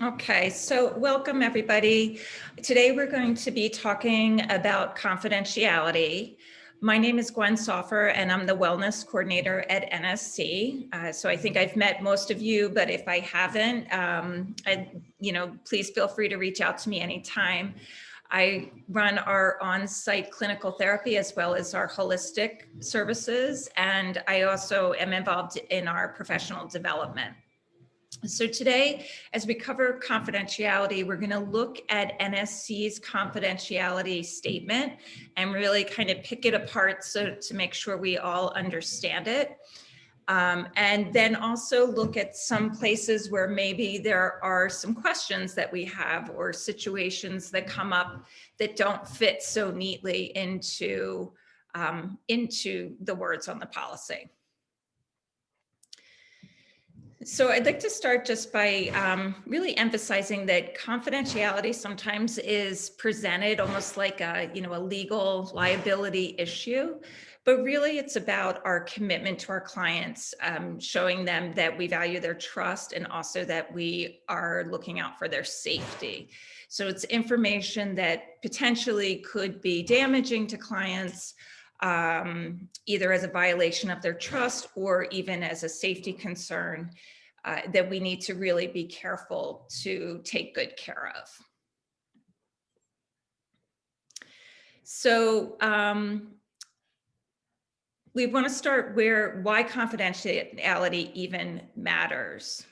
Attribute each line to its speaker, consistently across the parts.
Speaker 1: Okay, so welcome everybody. Today we're going to be talking about confidentiality. My name is Gwen Soffer and I'm the Wellness Coordinator at NSC. So I think I've met most of you, but if I haven't, please feel free to reach out to me anytime. I run our on-site clinical therapy as well as our holistic services, and I also am involved in our professional development. So today, as we cover confidentiality, we're going to look at NSC's confidentiality statement and really kind of pick it apart to make sure we all understand it. And then also look at some places where maybe there are some questions that we have or situations that come up that don't fit so neatly into the words on the policy. So I'd like to start just by really emphasizing that confidentiality sometimes is presented almost like a legal liability issue, but really it's about our commitment to our clients, showing them that we value their trust and also that we are looking out for their safety. So it's information that potentially could be damaging to clients, either as a violation of their trust or even as a safety concern that we need to really be careful to take good care of. So we want to start why confidentiality even matters.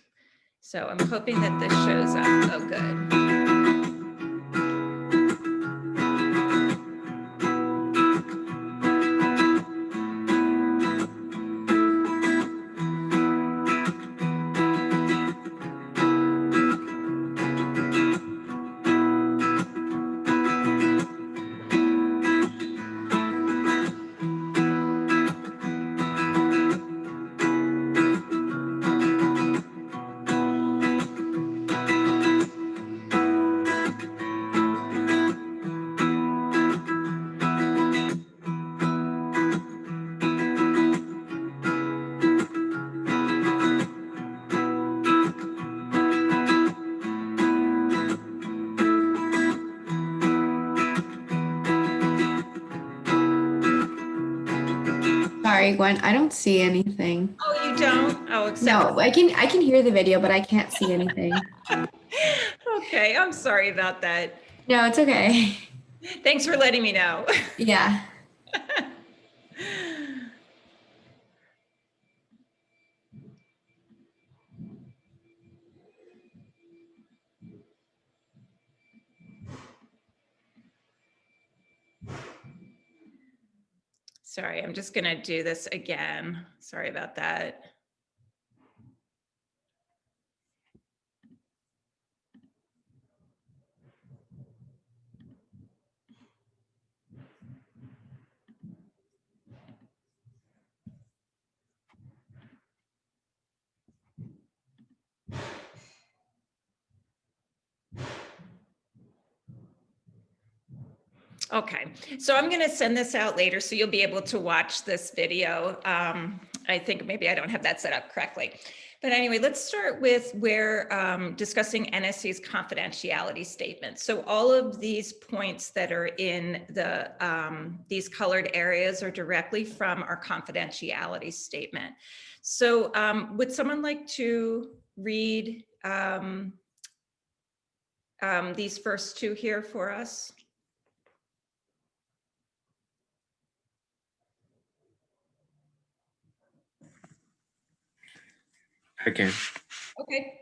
Speaker 1: So I'm hoping that this shows up. Oh, good.
Speaker 2: Sorry, Gwen, I don't see anything.
Speaker 1: Oh, you don't? Oh,
Speaker 2: No, I can hear the video, but I can't see anything.
Speaker 1: Okay, I'm sorry about that.
Speaker 2: No, it's okay.
Speaker 1: Thanks for letting me know.
Speaker 2: Yeah.
Speaker 1: Sorry, I'm just going to do this again. Sorry about that. Okay, so I'm going to send this out later so you'll be able to watch this video. I think maybe I don't have that set up correctly. But anyway, let's start with discussing NSC's confidentiality statement. So all of these points that are in these colored areas are directly from our confidentiality statement. So would someone like to read these first two here for us?
Speaker 3: I can.
Speaker 1: Okay.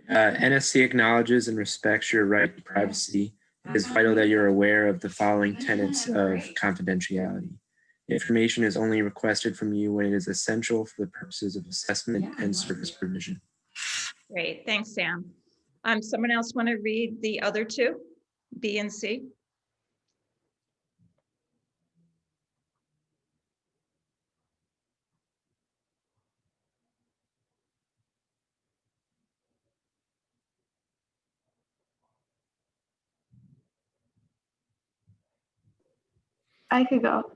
Speaker 3: NSC acknowledges and respects your right to privacy. It is vital that you're aware of the following tenets of confidentiality. Information is only requested from you when it is essential for the purposes of assessment and service provision.
Speaker 1: Great, thanks, Sam. Someone else want to read the other two, B and C?
Speaker 4: I could go.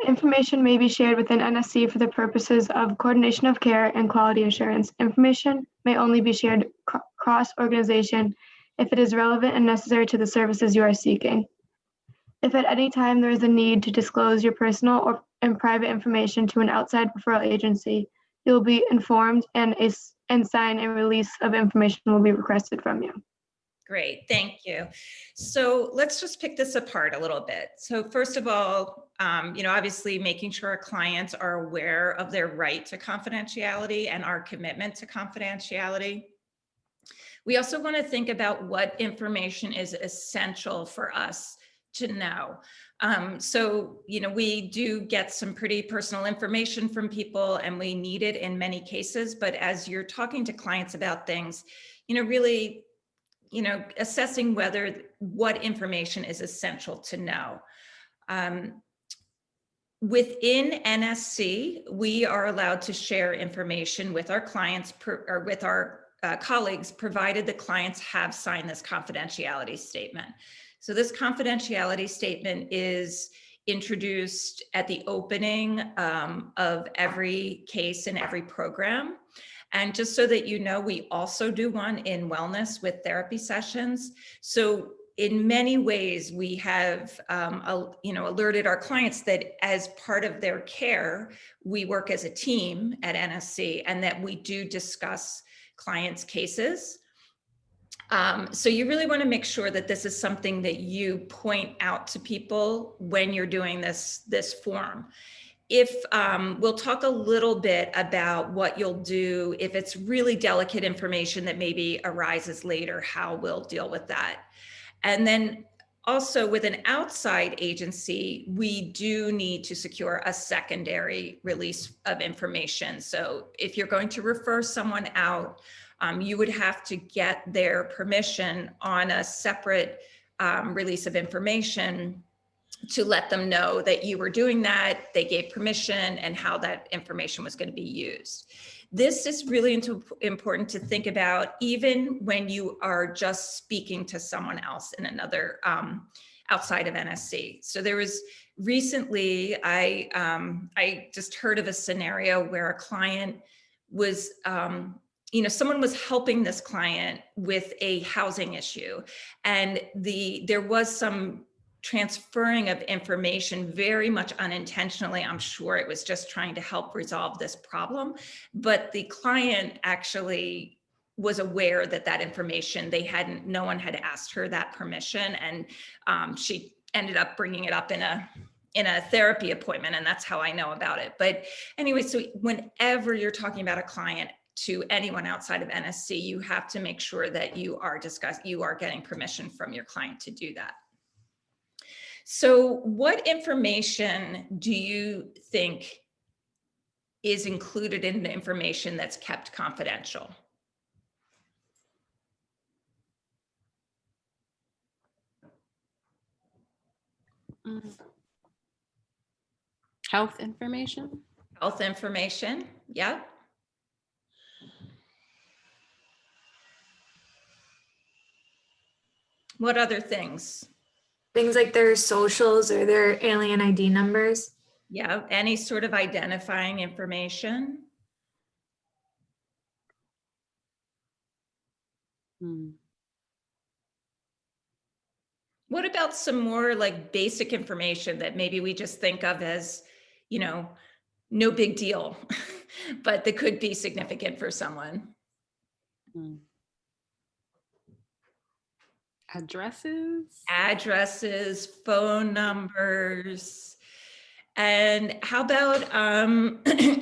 Speaker 4: Information may be shared within NSC for the purposes of coordination of care and quality assurance. Information may only be shared across organization if it is relevant and necessary to the services you are seeking. If at any time there is a need to disclose your personal and private information to an outside referral agency, you will be informed and sign and release of information will be requested from you.
Speaker 1: Great, thank you. So let's just pick this apart a little bit. So first of all, obviously making sure our clients are aware of their right to confidentiality and our commitment to confidentiality. We also want to think about what information is essential for us to know. We do get some pretty personal information from people and we need it in many cases, but as you're talking to clients about things, really, assessing what information is essential to know. Within NSC, we are allowed to share information with our clients or with our colleagues, provided the clients have signed this confidentiality statement. So this confidentiality statement is introduced at the opening of every case in every program. And just so that you know, we also do one in wellness with therapy sessions. So in many ways, we have alerted our clients that as part of their care, we work as a team at NSC and that we do discuss clients' cases. So you really want to make sure that this is something that you point out to people when you're doing this form. We'll talk a little bit about what you'll do if it's really delicate information that maybe arises later, how we'll deal with that. And then also with an outside agency, we do need to secure a secondary release of information. So if you're going to refer someone out, you would have to get their permission on a separate release of information to let them know that you were doing that, they gave permission, and how that information was going to be used. This is really important to think about even when you are just speaking to someone else in another outside of NSC. So there was recently, I just heard of a scenario where a client was, someone was helping this client with a housing issue, and there was some transferring of information very much unintentionally. I'm sure it was just trying to help resolve this problem, but the client actually was aware that information, no one had asked her that permission, and she ended up bringing it up in a therapy appointment, and that's how I know about it. But anyway, so whenever you're talking about a client to anyone outside of NSC, you have to make sure that you are getting permission from your client to do that. So what information do you think is included in the information that's kept confidential?
Speaker 5: Health information?
Speaker 1: Health information, yeah. What other things?
Speaker 6: Things like their socials or their alien ID numbers.
Speaker 1: Yeah, any sort of identifying information. What about some more like basic information that maybe we just think of as, no big deal, but that could be significant for someone? Addresses, phone numbers. And how about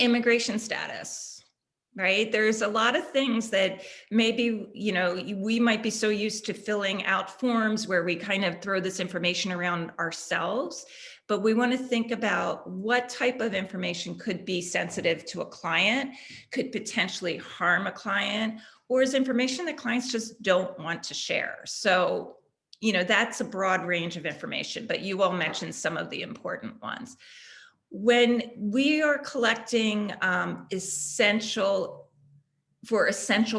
Speaker 1: immigration status, right? There's a lot of things that maybe, we might be so used to filling out forms where we kind of throw this information around ourselves, but we want to think about what type of information could be sensitive to a client, could potentially harm a client, or is information that clients just don't want to share. So, that's a broad range of information, but you all mentioned some of the important ones. When we are collecting essential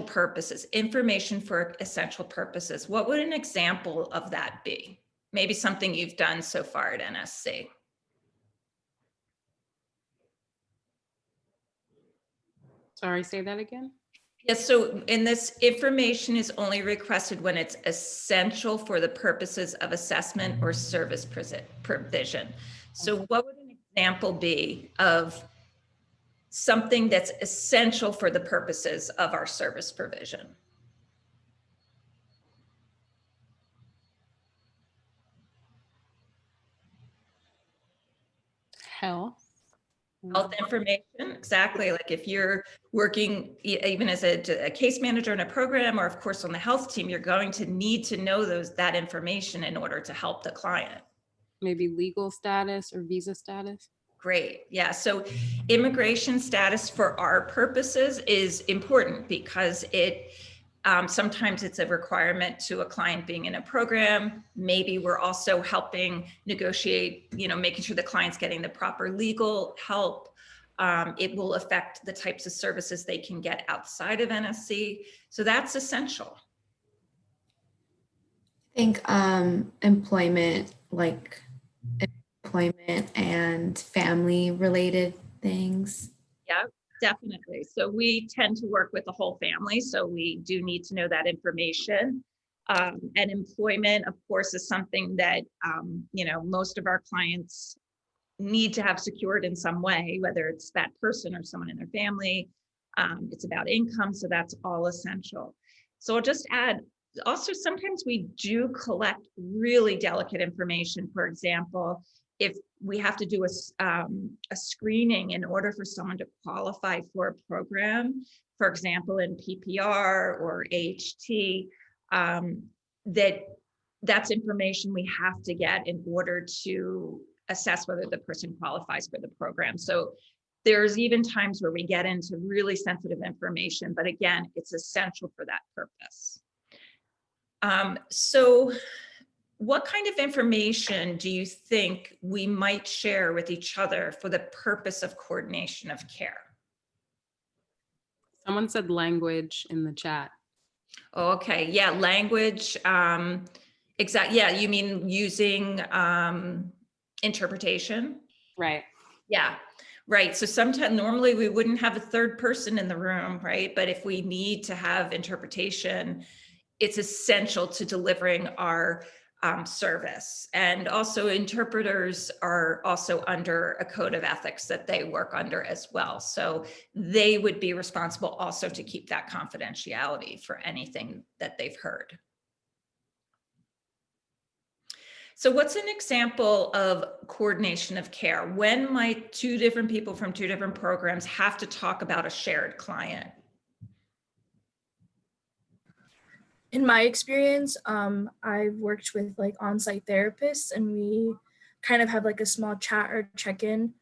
Speaker 1: purposes, information for essential purposes, what would an example of that be? Maybe something you've done so far at NSC.
Speaker 5: Sorry, say that again.
Speaker 1: Yes, so in this, information is only requested when it's essential for the purposes of assessment or service provision. So what would an example be of something that's essential for the purposes of our service provision?
Speaker 5: Health.
Speaker 1: Health information, exactly. Like if you're working even as a case manager in a program, or of course on the health team, you're going to need to know that information in order to help the client.
Speaker 5: Maybe legal status or visa status.
Speaker 1: Great. Yeah. So immigration status for our purposes is important because it sometimes it's a requirement to a client being in a program. Maybe we're also helping negotiate, making sure the client's getting the proper legal help. It will affect the types of services they can get outside of NSC. So that's essential.
Speaker 2: I think employment, like employment and family related things.
Speaker 1: Yeah, definitely. So we tend to work with the whole family. So we do need to know that information. And employment, of course, is something that, most of our clients need to have secured in some way, whether it's that person or someone in their family. It's about income. So that's all essential. So I'll just add, also, sometimes we do collect really delicate information. For example, if we have to do a screening in order for someone to qualify for a program, for example, in PPR or AHT, that's information we have to get in order to assess whether the person qualifies for the program. So there's even times where we get into really sensitive information, but again, it's essential for that purpose. So what kind of information do you think we might share with each other for the purpose of coordination of care?
Speaker 5: Someone said language in the chat.
Speaker 1: Oh, okay. Yeah, language. Exactly. Yeah, you mean using interpretation?
Speaker 5: Right.
Speaker 1: Yeah, right. So sometimes normally we wouldn't have a third person in the room, right? But if we need to have interpretation, it's essential to delivering our service. And also interpreters are also under a code of ethics that they work under as well. So they would be responsible also to keep that confidentiality for anything that they've heard. So what's an example of coordination of care? When might two different people from two different programs have to talk about a shared client?
Speaker 7: In my experience, I've worked with like on-site therapists, and we kind of have like a small chat or check-in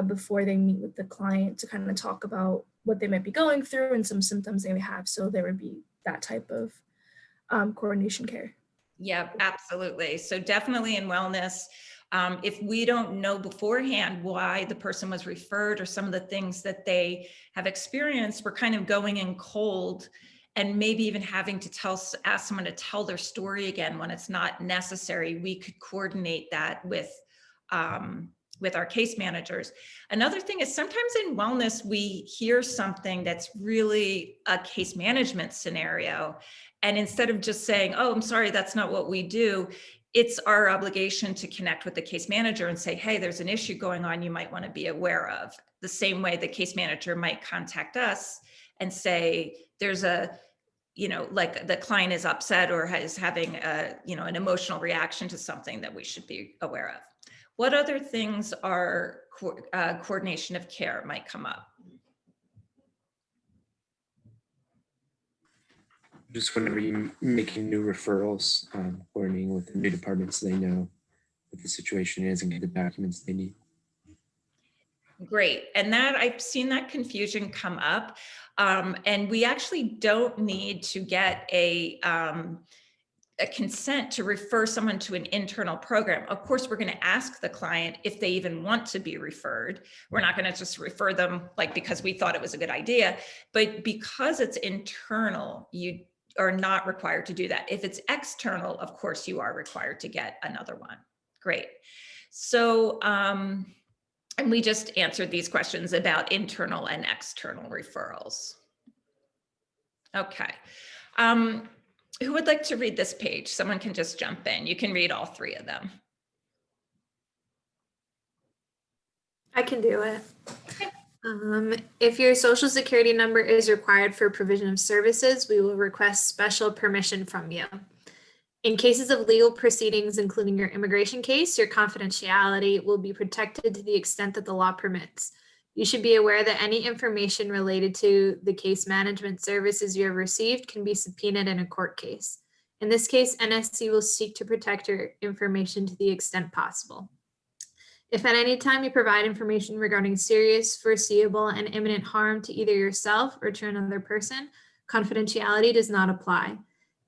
Speaker 7: before they meet with the client to kind of talk about what they might be going through and some symptoms they may have. So there would be that type of coordination care.
Speaker 1: Yeah, absolutely. So definitely in wellness, if we don't know beforehand why the person was referred or some of the things that they have experienced, we're kind of going in cold and maybe even having to ask someone to tell their story again when it's not necessary. We could coordinate that with our case managers. Another thing is sometimes in wellness, we hear something that's really a case management scenario. And instead of just saying, oh, I'm sorry, that's not what we do, it's our obligation to connect with the case manager and say, hey, there's an issue going on you might want to be aware of. The same way the case manager might contact us and say, there's like the client is upset or is having an emotional reaction to something that we should be aware of. What other things are coordination of care might come up?
Speaker 3: Just whenever you're making new referrals, coordinating with the new departments, so they know what the situation is and get the documents they need.
Speaker 1: Great. And that I've seen that confusion come up. And we actually don't need to get a consent to refer someone to an internal program. Of course, we're going to ask the client if they even want to be referred. We're not going to just refer them because we thought it was a good idea, but because it's internal, you are not required to do that. If it's external, of course, you are required to get another one. Great. So, and we just answered these questions about internal and external referrals. Okay. Who would like to read this page? Someone can just jump in. You can read all three of them.
Speaker 6: I can do it. If your social security number is required for provision of services, we will request special permission from you. In cases of legal proceedings, including your immigration case, your confidentiality will be protected to the extent that the law permits. You should be aware that any information related to the case management services you have received can be subpoenaed in a court case. In this case, NSC will seek to protect your information to the extent possible. If at any time you provide information regarding serious, foreseeable, and imminent harm to either yourself or to another person, confidentiality does not apply.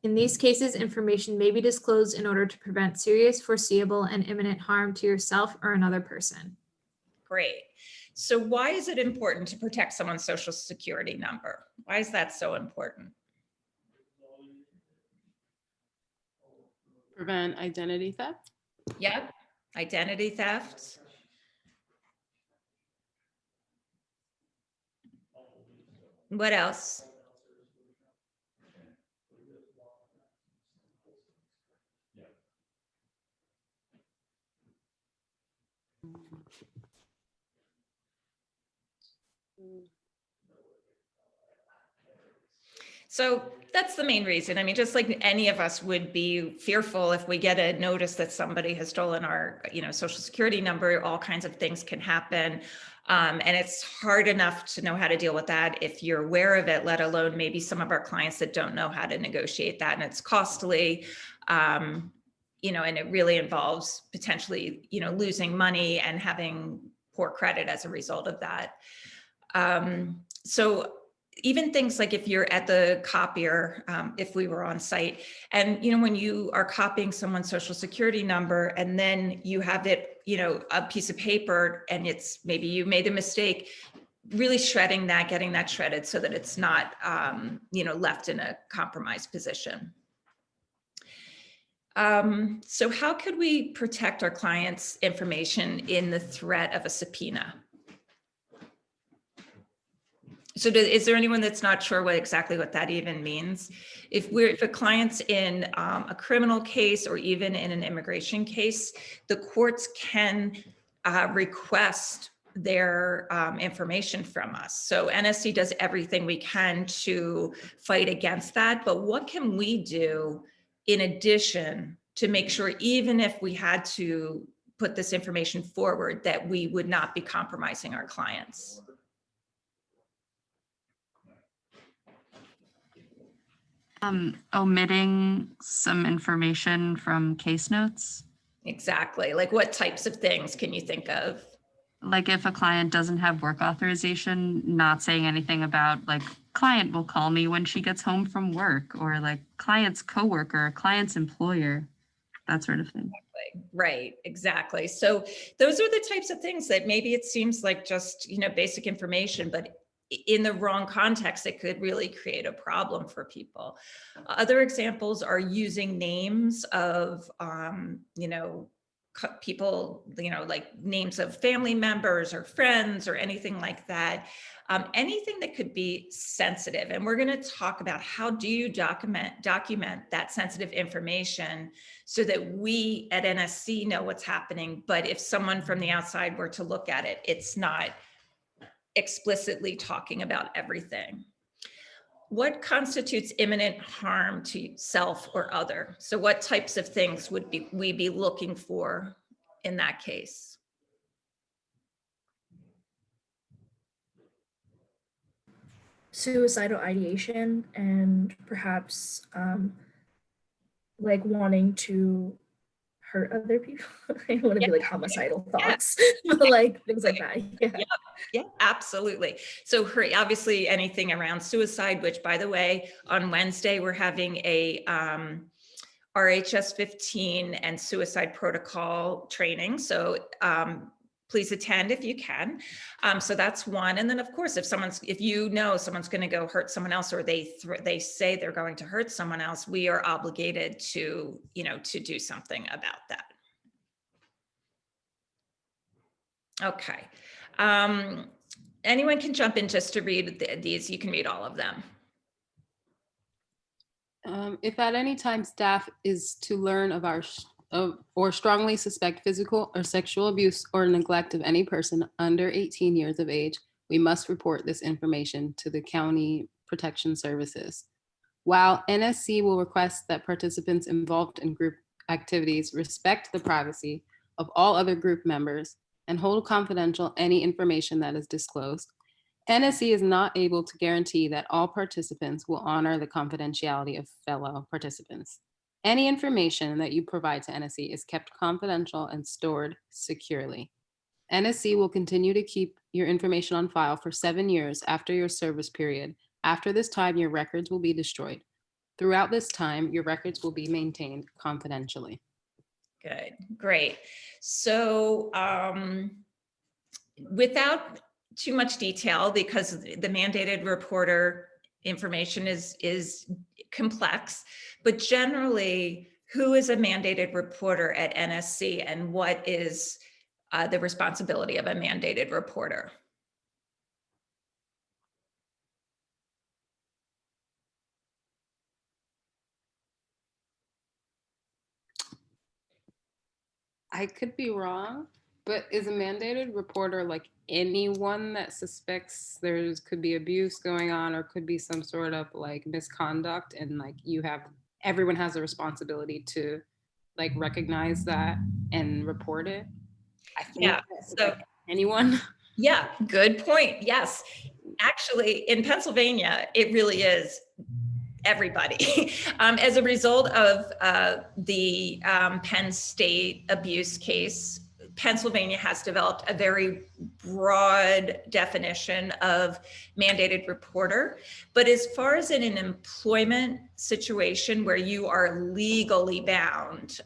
Speaker 6: In these cases, information may be disclosed in order to prevent serious, foreseeable, and imminent harm to yourself or another person.
Speaker 1: Great. So why is it important to protect someone's social security number? Why is that so important?
Speaker 5: Prevent identity theft.
Speaker 1: Yep. Identity theft. What else? So that's the main reason. I mean, just like any of us would be fearful if we get a notice that somebody has stolen our, social security number, all kinds of things can happen. And it's hard enough to know how to deal with that if you're aware of it, let alone maybe some of our clients that don't know how to negotiate that. And it's costly, and it really involves potentially, losing money and having poor credit as a result of that. So even things like if you're at the copier, if we were on site, and when you are copying someone's social security number and then you have it, a piece of paper, and it's maybe you made a mistake, really shredding that, getting that shredded so that it's not, left in a compromised position. So how could we protect our clients' information in the threat of a subpoena? So is there anyone that's not sure exactly what that even means? If a client's in a criminal case or even in an immigration case, the courts can request their information from us. So NSC does everything we can to fight against that. But what can we do in addition to make sure, even if we had to put this information forward, that we would not be compromising our clients?
Speaker 8: Omitting some information from case notes.
Speaker 1: Exactly. Like what types of things can you think of?
Speaker 8: Like if a client doesn't have work authorization, not saying anything about like client will call me when she gets home from work, or like client's coworker, client's employer, that sort of thing.
Speaker 1: Right, exactly. So those are the types of things that maybe it seems like just, basic information, but in the wrong context, it could really create a problem for people. Other examples are using names of, people, like names of family members or friends or anything like that. Anything that could be sensitive. And we're going to talk about how do you document that sensitive information so that we at NSC know what's happening. But if someone from the outside were to look at it, it's not explicitly talking about everything. What constitutes imminent harm to self or other? So what types of things would we be looking for in that case?
Speaker 7: Suicidal ideation and perhaps like wanting to hurt other people. I don't want to be like homicidal thoughts, but like things like that.
Speaker 1: Yeah, absolutely. So obviously anything around suicide, which by the way, on Wednesday, we're having a RHS 15 and suicide protocol training. So please attend if you can. So that's one. And then of course, if someone's going to go hurt someone else, or they say they're going to hurt someone else, we are obligated to, to do something about that. Okay. Anyone can jump in just to read these. You can read all of them.
Speaker 5: If at any time staff is to learn of or strongly suspect physical or sexual abuse or neglect of any person under 18 years of age, we must report this information to the County Protection Services. While NSC will request that participants involved in group activities respect the privacy of all other group members and hold confidential any information that is disclosed, NSC is not able to guarantee that all participants will honor the confidentiality of fellow participants. Any information that you provide to NSC is kept confidential and stored securely. NSC will continue to keep your information on file for 7 years after your service period. After this time, your records will be destroyed. Throughout this time, your records will be maintained confidentially.
Speaker 1: Good, great. So without too much detail, because the mandated reporter information is complex, but generally, who is a mandated reporter at NSC and what is the responsibility of a mandated reporter?
Speaker 5: I could be wrong, but is a mandated reporter like anyone that suspects there could be abuse going on or could be some sort of like misconduct, and like everyone has a responsibility to like recognize that and report it? I think
Speaker 1: Yeah,
Speaker 5: that's
Speaker 1: so
Speaker 5: like anyone.
Speaker 1: yeah, good point. Yes, actually, in Pennsylvania, it really is everybody. As a result of the Penn State abuse case, Pennsylvania has developed a very broad definition of mandated reporter. But as far as in an employment situation where you are legally bound,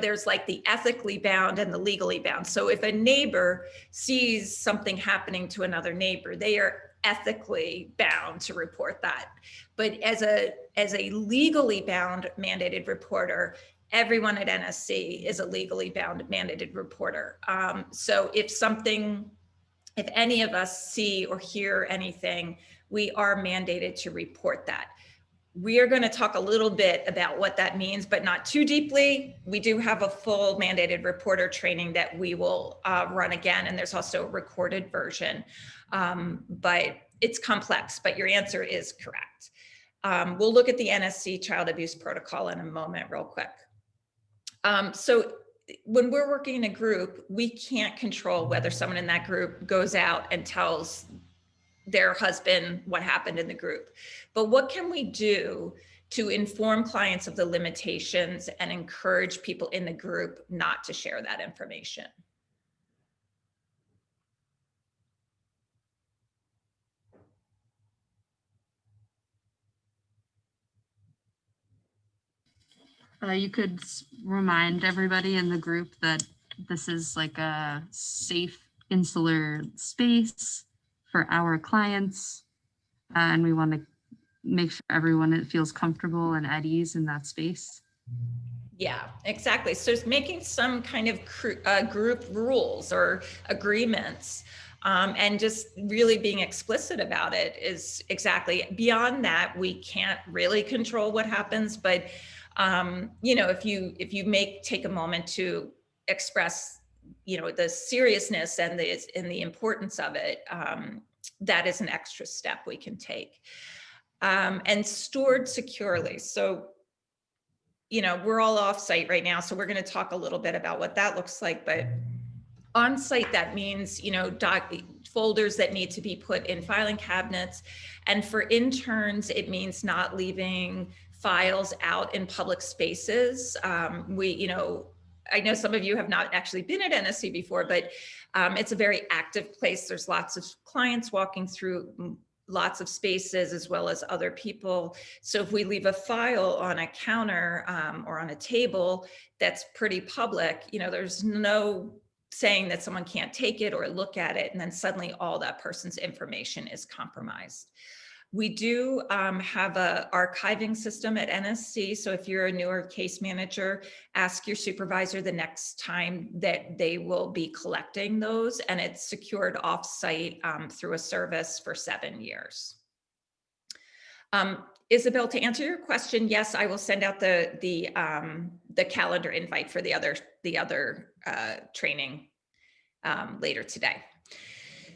Speaker 1: there's like the ethically bound and the legally bound. So if a neighbor sees something happening to another neighbor, they are ethically bound to report that. But as a legally bound mandated reporter, everyone at NSC is a legally bound mandated reporter. So if any of us see or hear anything, we are mandated to report that. We are going to talk a little bit about what that means, but not too deeply. We do have a full mandated reporter training that we will run again, and there's also a recorded version. But it's complex, but your answer is correct. We'll look at the NSC child abuse protocol in a moment real quick. So when we're working in a group, we can't control whether someone in that group goes out and tells their husband what happened in the group. But what can we do to inform clients of the limitations and encourage people in the group not to share that information?
Speaker 8: You could remind everybody in the group that this is like a safe, insular space for our clients. And we want to make sure everyone feels comfortable and at ease in that space.
Speaker 1: Yeah, exactly. So it's making some kind of group rules or agreements, and just really being explicit about it is exactly. Beyond that, we can't really control what happens, but if you take a moment to express, the seriousness and the importance of it, that is an extra step we can take, and stored securely. So we're all off site right now, so we're going to talk a little bit about what that looks like. But on site, that means, folders that need to be put in filing cabinets. And for interns, it means not leaving files out in public spaces. I know some of you have not actually been at NSC before, but it's a very active place. There's lots of clients walking through, lots of spaces, as well as other people. So if we leave a file on a counter or on a table that's pretty public, there's no saying that someone can't take it or look at it, and then suddenly all that person's information is compromised. We do have an archiving system at NSC. So if you're a newer case manager, ask your supervisor the next time that they will be collecting those, and it's secured off-site through a service for 7 years. Isabel, to answer your question, yes, I will send out the calendar invite for the other training later today.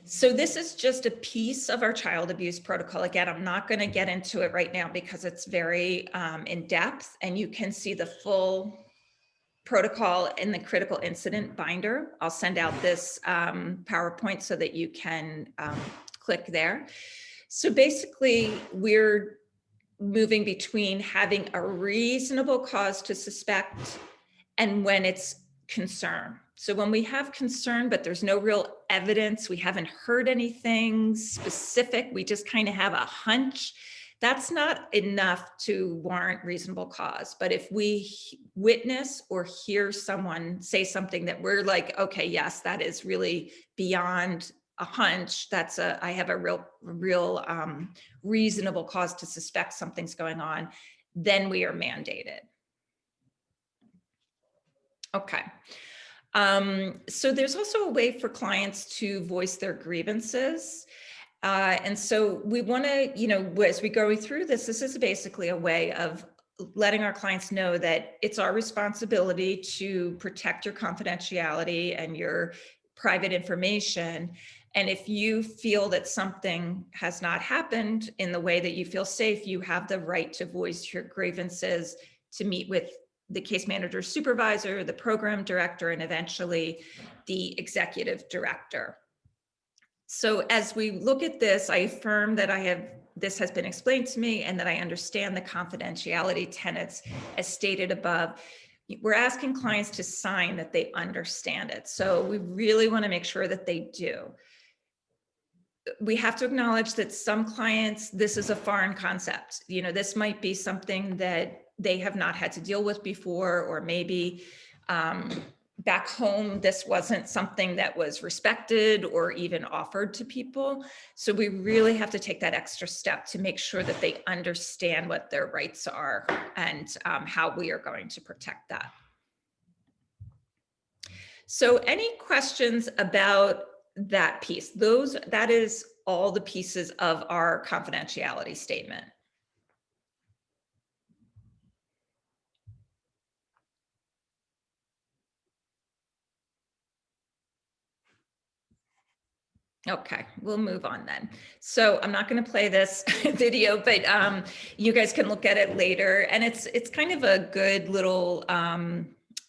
Speaker 1: So this is just a piece of our child abuse protocol. Again, I'm not going to get into it right now because it's very in depth, and you can see the full protocol in the critical incident binder. I'll send out this PowerPoint so that you can click there. So basically, we're moving between having a reasonable cause to suspect and when it's concern. So when we have concern, but there's no real evidence, we haven't heard anything specific, we just kind of have a hunch, that's not enough to warrant reasonable cause. But if we witness or hear someone say something that we're like, okay, yes, that is really beyond a hunch, I have a real reasonable cause to suspect something's going on, then we are mandated. Okay. So there's also a way for clients to voice their grievances. And so we want to, as we go through this is basically a way of letting our clients know that it's our responsibility to protect your confidentiality and your private information. And if you feel that something has not happened in the way that you feel safe, you have the right to voice your grievances, to meet with the case manager supervisor, the program director, and eventually the executive director. So as we look at this, I affirm that this has been explained to me and that I understand the confidentiality tenets as stated above. We're asking clients to sign that they understand it. So we really want to make sure that they do. We have to acknowledge that some clients, this is a foreign concept. This might be something that they have not had to deal with before, or maybe back home, this wasn't something that was respected or even offered to people. So we really have to take that extra step to make sure that they understand what their rights are and how we are going to protect that. So any questions about that piece? That is all the pieces of our confidentiality statement. Okay, we'll move on then. So I'm not going to play this video, but you guys can look at it later. And it's kind of a good little,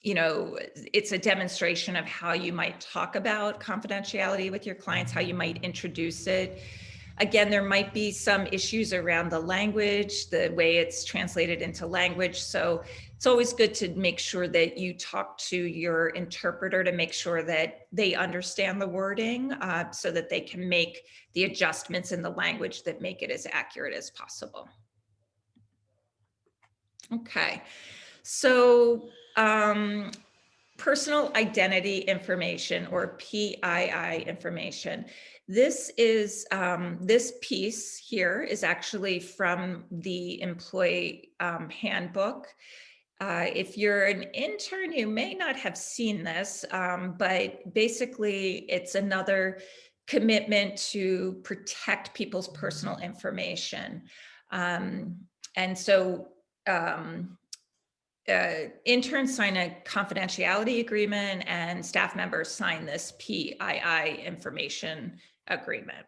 Speaker 1: it's a demonstration of how you might talk about confidentiality with your clients, how you might introduce it. Again, there might be some issues around the language, the way it's translated into language. So it's always good to make sure that you talk to your interpreter to make sure that they understand the wording so that they can make the adjustments in the language that make it as accurate as possible. Okay, so personal identity information, or PII information. This is this piece here is actually from the employee handbook. If you're an intern, you may not have seen this, but basically it's another commitment to protect people's personal information. And so interns sign a confidentiality agreement and staff members sign this PII information agreement.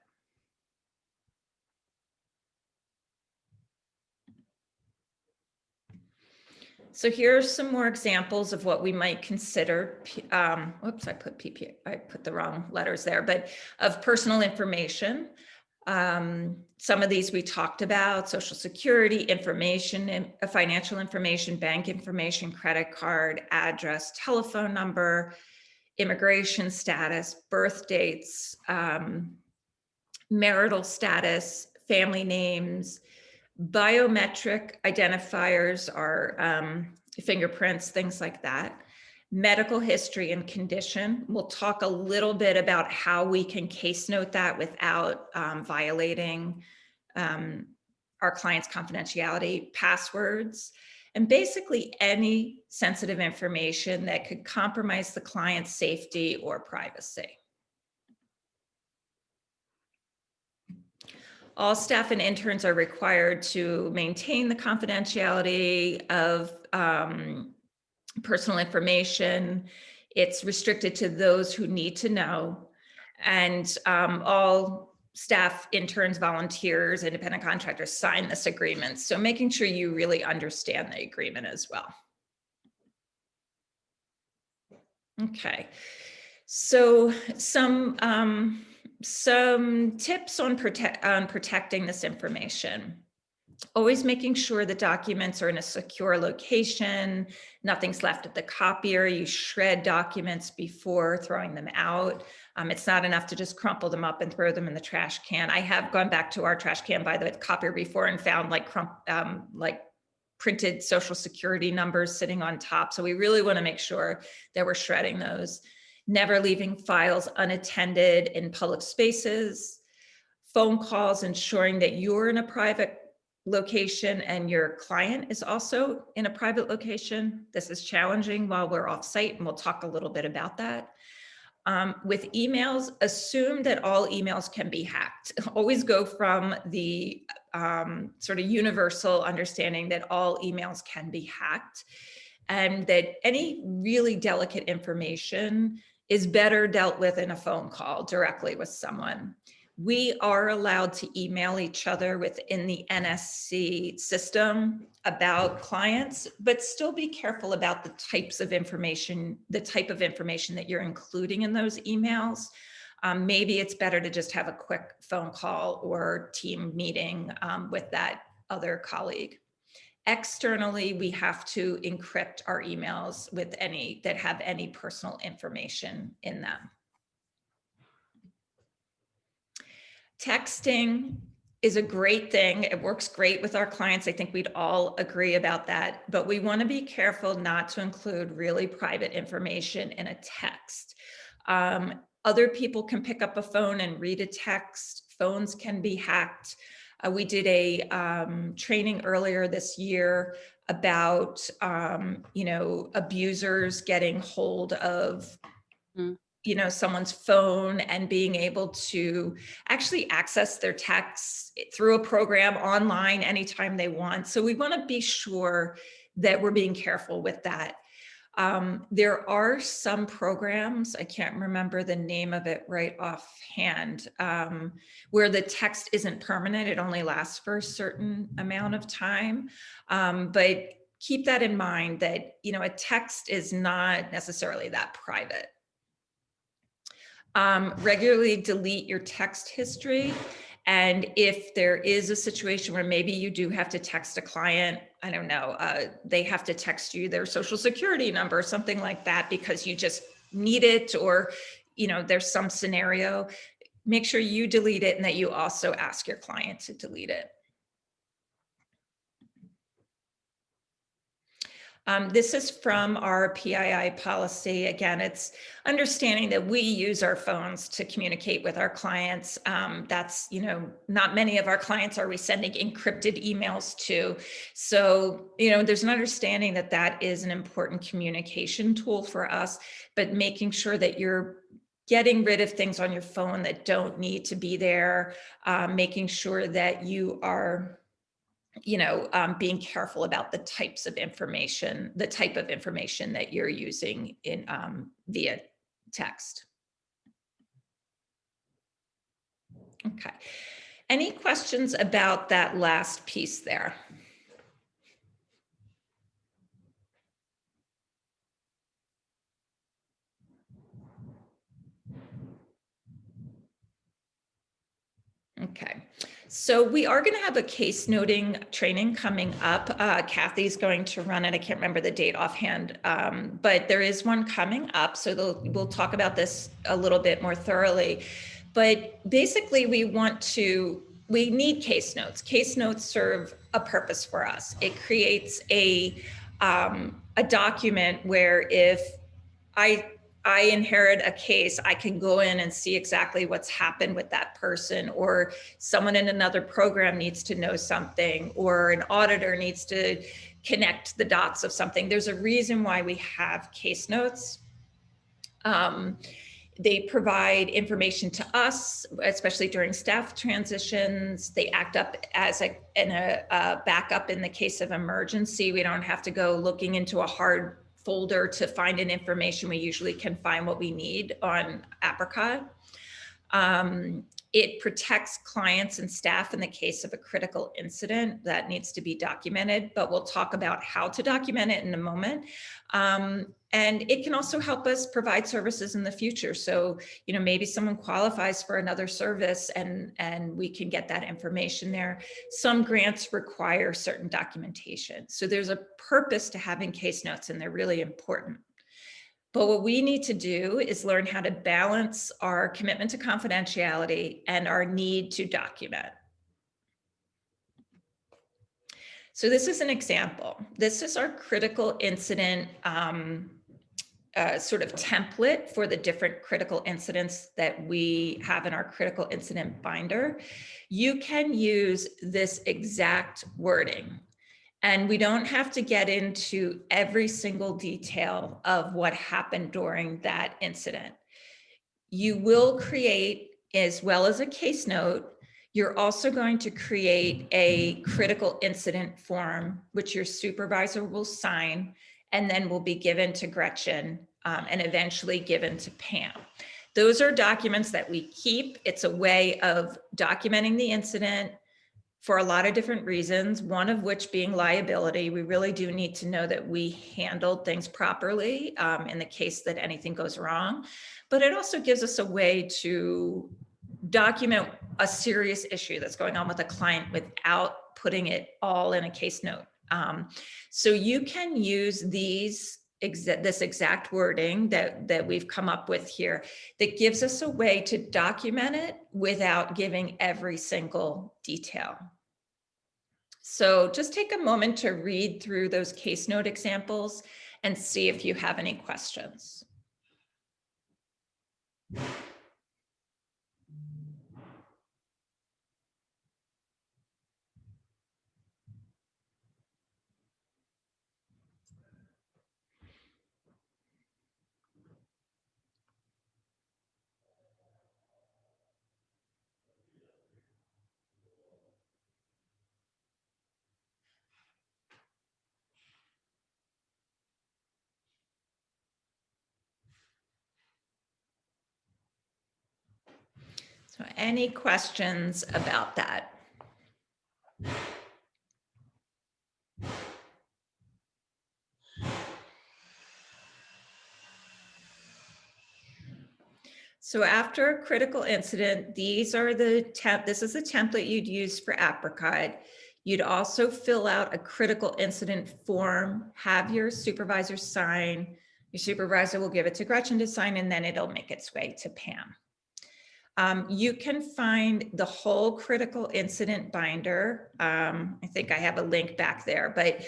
Speaker 1: So here are some more examples of what we might consider, whoops, I put the wrong letters there, but of personal information. Some of these we talked about: Social Security information, financial information, bank information, credit card, address, telephone number, immigration status, birth dates, marital status, family names. Biometric identifiers are fingerprints, things like that. Medical history and condition. We'll talk a little bit about how we can case note that without violating our client's confidentiality. Passwords, and basically any sensitive information that could compromise the client's safety or privacy. All staff and interns are required to maintain the confidentiality of personal information. It's restricted to those who need to know. And all staff, interns, volunteers, independent contractors sign this agreement. So making sure you really understand the agreement as well. Okay, so some tips on protecting this information. Always making sure the documents are in a secure location, nothing's left at the copier. You shred documents before throwing them out. It's not enough to just crumple them up and throw them in the trash can. I have gone back to our trash can by the copier before and found like printed social security numbers sitting on top. So we really want to make sure that we're shredding those. Never leaving files unattended in public spaces. Phone calls, ensuring that you're in a private location and your client is also in a private location. This is challenging while we're off site, and we'll talk a little bit about that. With emails, assume that all emails can be hacked. Always go from the sort of universal understanding that all emails can be hacked, and that any really delicate information is better dealt with in a phone call directly with someone. We are allowed to email each other within the NSC system about clients, but still be careful about the types of information, the type of information that you're including in those emails. Maybe it's better to just have a quick phone call or team meeting with that other colleague. Externally, we have to encrypt our emails with any that have any personal information in them. Texting is a great thing. It works great with our clients. I think we'd all agree about that, but we want to be careful not to include really private information in a text. Other people can pick up a phone and read a text. Phones can be hacked. We did a training earlier this year about, abusers getting hold of someone's phone and being able to actually access their texts through a program online anytime they want. So we want to be sure that we're being careful with that. There are some programs, I can't remember the name of it right offhand, where the text isn't permanent. It only lasts for a certain amount of time. But keep that in mind that, a text is not necessarily that private. Regularly delete your text history. And if there is a situation where maybe you do have to text a client, I don't know, they have to text you their social security number, something like that, because you just need it, or, there's some scenario, make sure you delete it and that you also ask your client to delete it. This is from our PII policy. Again, it's understanding that we use our phones to communicate with our clients. That's, not many of our clients are we sending encrypted emails to. So, there's an understanding that that is an important communication tool for us, but making sure that you're getting rid of things on your phone that don't need to be there, making sure that you are being careful about the types of information, the type of information that you're using in via text. Okay. Any questions about that last piece there? Okay, so we are going to have a case noting training coming up. Kathy's going to run it. I can't remember the date offhand, but there is one coming up. So we'll talk about this a little bit more thoroughly. But basically, we need case notes. Case notes serve a purpose for us. It creates a document where if I inherit a case, I can go in and see exactly what's happened with that person, or someone in another program needs to know something, or an auditor needs to connect the dots of something. There's a reason why we have case notes. They provide information to us, especially during staff transitions. They act up as a backup in the case of emergency. We don't have to go looking into a hard folder to find an information. We usually can find what we need on Apricot. It protects clients and staff in the case of a critical incident that needs to be documented, but we'll talk about how to document it in a moment. And it can also help us provide services in the future. So, you know, maybe someone qualifies for another service and we can get that information there. Some grants require certain documentation. So there's a purpose to having case notes, and they're really important. But what we need to do is learn how to balance our commitment to confidentiality and our need to document. So this is an example. This is our critical incident sort of template for the different critical incidents that we have in our critical incident binder. You can use this exact wording. And we don't have to get into every single detail of what happened during that incident. You will create, as well as a case note, you're also going to create a critical incident form, which your supervisor will sign and then will be given to Gretchen and eventually given to Pam. Those are documents that we keep. It's a way of documenting the incident for a lot of different reasons, one of which being liability. We really do need to know that we handled things properly in the case that anything goes wrong. But it also gives us a way to document a serious issue that's going on with a client without putting it all in a case note. So you can use this exact wording that we've come up with here that gives us a way to document it without giving every single detail. So just take a moment to read through those case note examples and see if you have any questions. So any questions about that? So after a critical incident, this is the template you'd use for Apricot. You'd also fill out a critical incident form, have your supervisor sign. Your supervisor will give it to Gretchen to sign, and then it'll make its way to Pam. You can find the whole critical incident binder. I think I have a link back there, but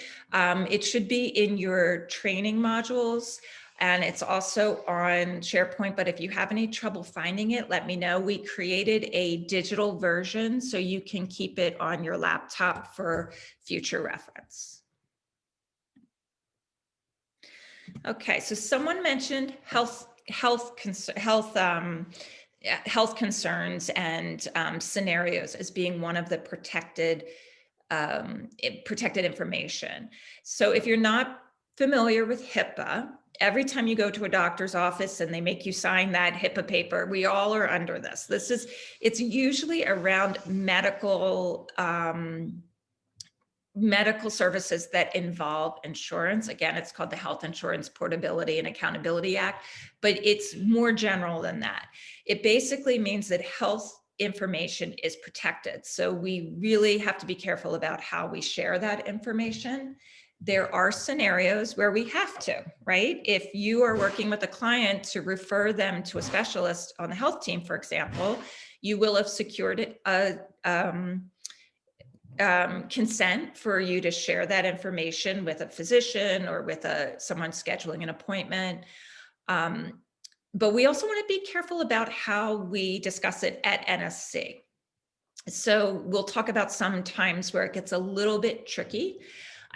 Speaker 1: it should be in your training modules, and it's also on SharePoint. But if you have any trouble finding it, let me know. We created a digital version so you can keep it on your laptop for future reference. Okay, so someone mentioned health concerns and scenarios as being one of the protected information. So if you're not familiar with HIPAA, every time you go to a doctor's office and they make you sign that HIPAA paper, we all are under this. It's usually around medical services that involve insurance. Again, it's called the Health Insurance Portability and Accountability Act, but it's more general than that. It basically means that health information is protected. So we really have to be careful about how we share that information. There are scenarios where we have to, right? If you are working with a client to refer them to a specialist on the health team, for example, you will have secured consent for you to share that information with a physician or with someone scheduling an appointment. But we also want to be careful about how we discuss it at NSC. So we'll talk about some times where it gets a little bit tricky.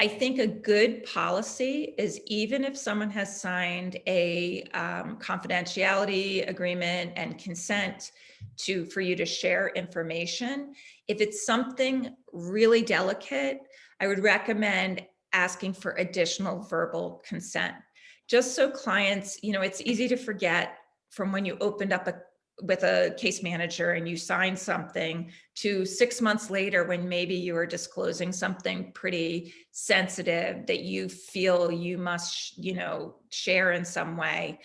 Speaker 1: I think a good policy is, even if someone has signed a confidentiality agreement and consent for you to share information, if it's something really delicate, I would recommend asking for additional verbal consent. Just so clients, it's easy to forget from when you opened up with a case manager and you signed something to 6 months later, when maybe you are disclosing something pretty sensitive that you feel you must, share in some way.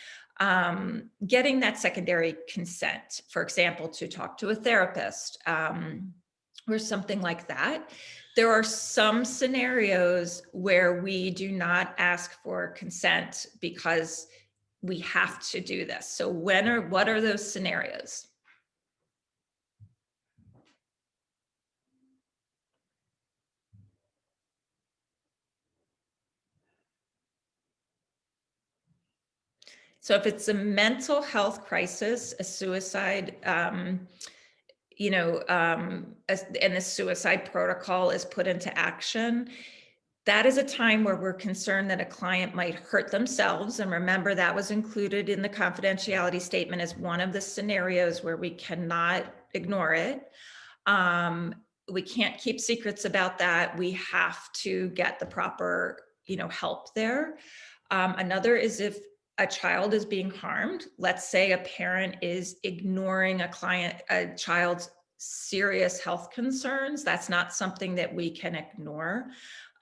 Speaker 1: Getting that secondary consent, for example, to talk to a therapist, or something like that. There are some scenarios where we do not ask for consent because we have to do this. So what are those scenarios? So if it's a mental health crisis, a suicide, and the suicide protocol is put into action, that is a time where we're concerned that a client might hurt themselves. And remember, that was included in the confidentiality statement as one of the scenarios where we cannot ignore it. We can't keep secrets about that. We have to get the proper, help there. Another is if a child is being harmed. Let's say a parent is ignoring a child's serious health concerns. That's not something that we can ignore.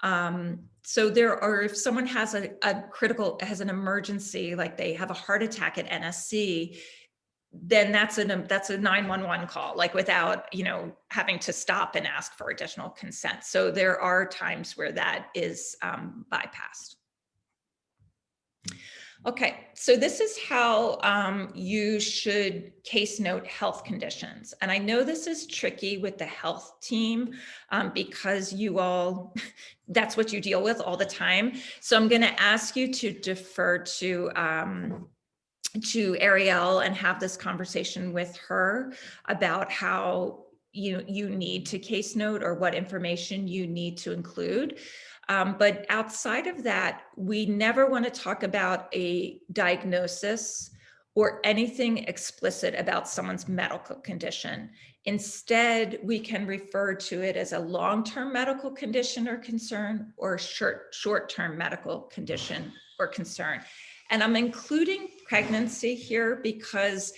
Speaker 1: So if someone has has an emergency, like they have a heart attack at NSC, then that's a 911 call, like without, having to stop and ask for additional consent. So there are times where that is bypassed. Okay, so this is how you should case note health conditions. And I know this is tricky with the health team because you all, that's what you deal with all the time. So I'm gonna ask you to defer to Ariel and have this conversation with her about how you need to case note or what information you need to include. But outside of that, we never want to talk about a diagnosis or anything explicit about someone's medical condition. Instead, we can refer to it as a long-term medical condition or concern, or short-term medical condition or concern. And I'm including pregnancy here because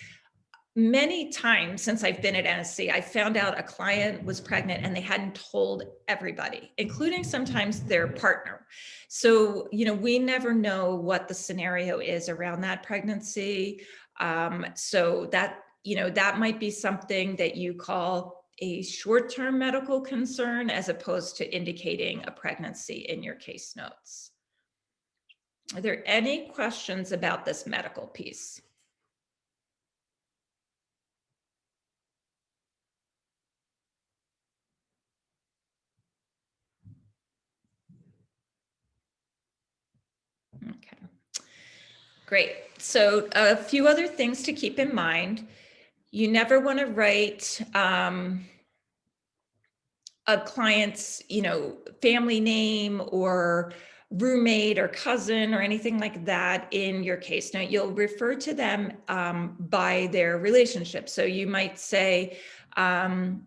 Speaker 1: many times since I've been at NSC, I found out a client was pregnant and they hadn't told everybody, including sometimes their partner. So, we never know what the scenario is around that pregnancy. So that, that might be something that you call a short-term medical concern as opposed to indicating a pregnancy in your case notes. Are there any questions about this medical piece? Okay, great. So a few other things to keep in mind. You never want to write a client's, family name or roommate or cousin or anything like that in your case note. You'll refer to them by their relationship. So you might say, client,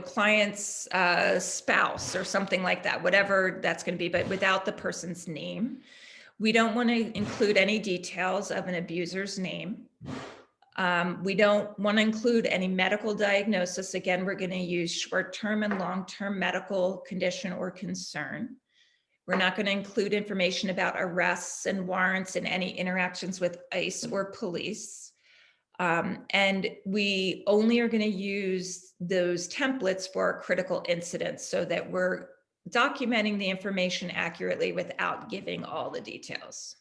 Speaker 1: client's spouse or something like that, whatever that's going to be, but without the person's name. We don't want to include any details of an abuser's name. We don't want to include any medical diagnosis. Again, we're going to use short-term and long-term medical condition or concern. We're not going to include information about arrests and warrants and any interactions with ICE or police. And we only are going to use those templates for critical incidents so that we're documenting the information accurately without giving all the details.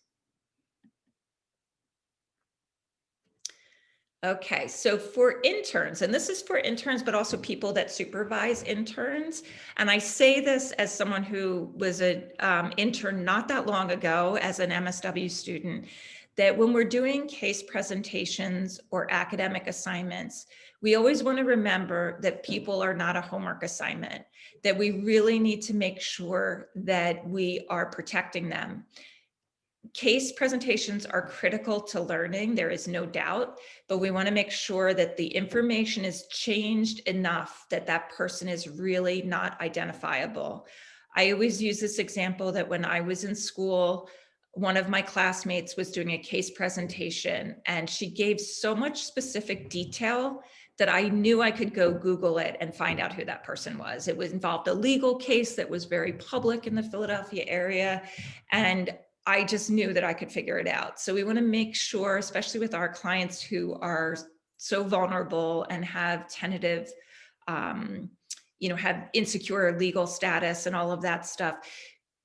Speaker 1: Okay, so for interns, and this is for interns, but also people that supervise interns. And I say this as someone who was an intern not that long ago as an MSW student, that when we're doing case presentations or academic assignments, We always want to remember that people are not a homework assignment, that we really need to make sure that we are protecting them. Case presentations are critical to learning, there is no doubt, but we want to make sure that the information is changed enough that that person is really not identifiable. I always use this example that when I was in school, one of my classmates was doing a case presentation and she gave so much specific detail that I knew I could go Google it and find out who that person was. It was involved a legal case that was very public in the Philadelphia area, and I just knew that I could figure it out. So we want to make sure, especially with our clients who are so vulnerable and have tentative, have insecure legal status and all of that stuff,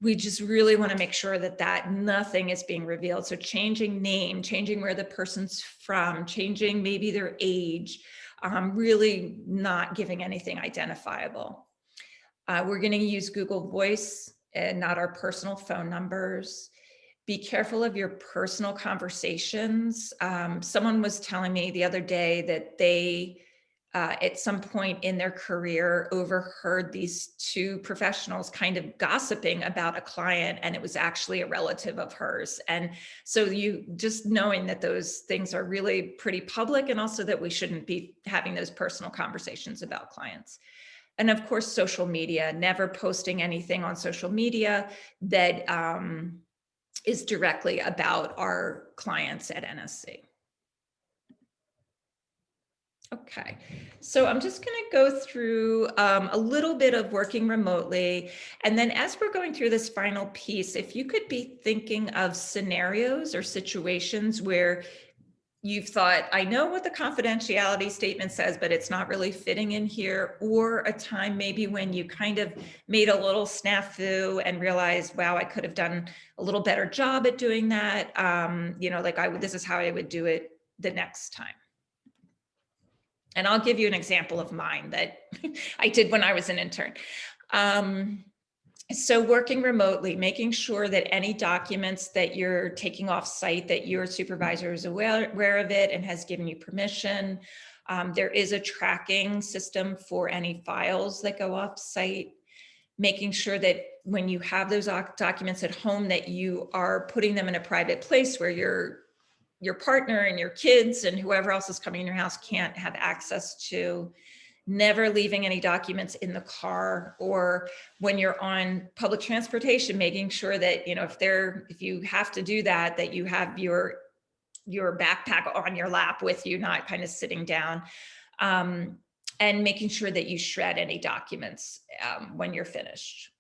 Speaker 1: we just really want to make sure that nothing is being revealed. So changing name, changing where the person's from, changing maybe their age, really not giving anything identifiable. We're going to use Google Voice and not our personal phone numbers. Be careful of your personal conversations. Someone was telling me the other day that they, at some point in their career, overheard these two professionals kind of gossiping about a client, and it was actually a relative of hers. And so you just knowing that those things are really pretty public, and also that we shouldn't be having those personal conversations about clients. And of course, social media, never posting anything on social media that is directly about our clients at NSC. Okay, so I'm just going to go through a little bit of working remotely. And then as we're going through this final piece, if you could be thinking of scenarios or situations where you've thought, I know what the confidentiality statement says, but it's not really fitting in here, or a time maybe when you kind of made a little snafu and realized, wow, I could have done a little better job at doing that. This is how I would do it the next time. And I'll give you an example of mine that I did when I was an intern. So working remotely, making sure that any documents that you're taking off site, that your supervisor is aware of it and has given you permission. There is a tracking system for any files that go off site. Making sure that when you have those documents at home, that you are putting them in a private place where your partner and your kids and whoever else is coming in your house can't have access to. Never leaving any documents in the car, or when you're on public transportation, making sure that, if you have to do that, that you have your backpack on your lap with you, not kind of sitting down, and making sure that you shred any documents when you're finished.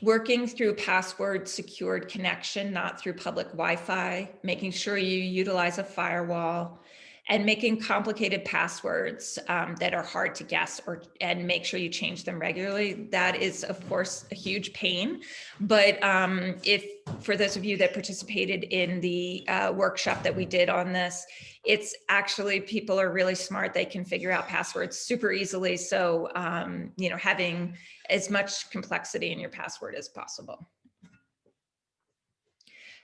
Speaker 1: Working through password secured connection, not through public Wi-Fi, making sure you utilize a firewall, and making complicated passwords that are hard to guess, and make sure you change them regularly. That is, of course, a huge pain. But if for those of you that participated in the workshop that we did on this, it's actually, people are really smart. They can figure out passwords super easily. So, having as much complexity in your password as possible.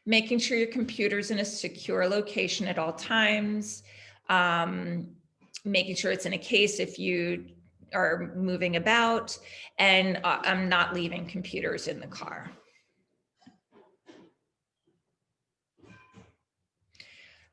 Speaker 1: Making sure your computer's in a secure location at all times. Making sure it's in a case if you are moving about, and I'm not leaving computers in the car.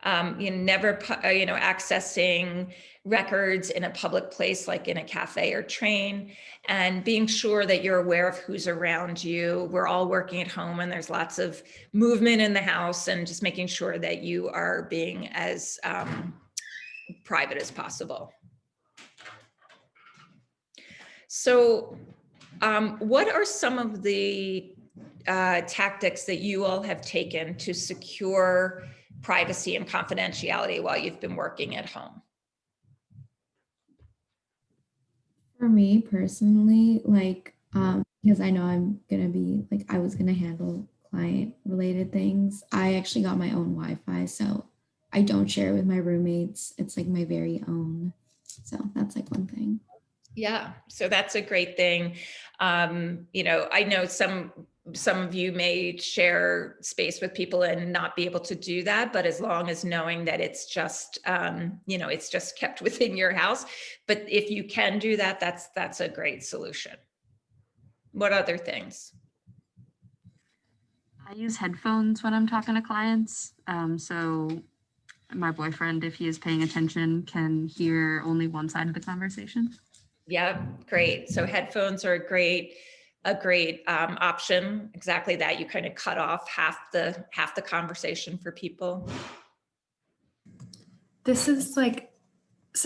Speaker 1: Never, accessing records in a public place like in a cafe or train, and being sure that you're aware of who's around you. We're all working at home and there's lots of movement in the house, and just making sure that you are being as private as possible. So what are some of the tactics that you all have taken to secure privacy and confidentiality while you've been working at home?
Speaker 2: For me personally, because I know I'm gonna be I was gonna handle client related things, I actually got my own Wi-Fi, so I don't share it with my roommates. It's my very own. So that's one thing.
Speaker 1: Yeah, so that's a great thing. I know some some of you may share space with people and not be able to do that, but as long as knowing that it's just, it's just kept within your house. But if you can do that, that's a great solution. What other things?
Speaker 8: I use headphones when I'm talking to clients. So my boyfriend, if he is paying attention, can hear only one side of the conversation.
Speaker 1: Yeah, great. So headphones are a great option. Exactly that. You kind of cut off half the conversation for people.
Speaker 9: This is like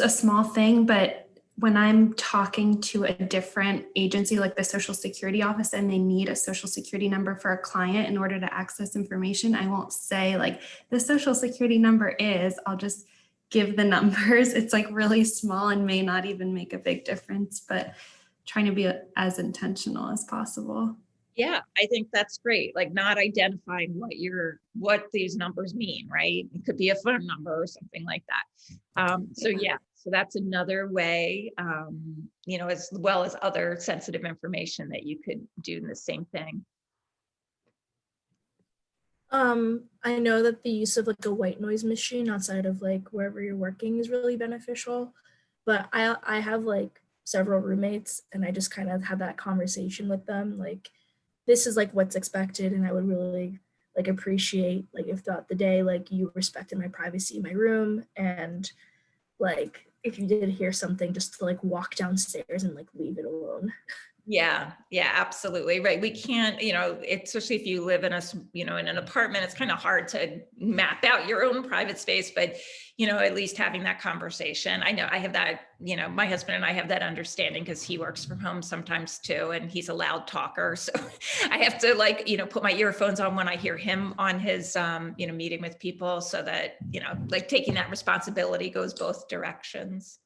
Speaker 9: a small thing, but when I'm talking to a different agency like the Social Security office and they need a Social Security number for a client in order to access information, I won't say like the Social Security number is, I'll just give the numbers. It's like really small and may not even make a big difference, but trying to be as intentional as possible.
Speaker 1: Yeah, I think that's great. Like not identifying what these numbers mean, right? It could be a phone number or something like that. So that's another way, as well as other sensitive information that you could do the same thing.
Speaker 7: I know that the use of like a white noise machine outside of like wherever you're working is really beneficial, but I have like several roommates and I just kind of had that conversation with them. Like, this is like what's expected, and I would really like appreciate like if throughout the day like you respected my privacy in my room, and like if you did hear something, just to like walk downstairs and like leave it alone.
Speaker 1: Yeah, absolutely. Right. We can't, especially if you live in in an apartment, it's kind of hard to map out your own private space, but, at least having that conversation. I know I have that, my husband and I have that understanding because he works from home sometimes too, and he's a loud talker. So I have to put my earphones on when I hear him on his, meeting with people so that, taking that responsibility goes both directions.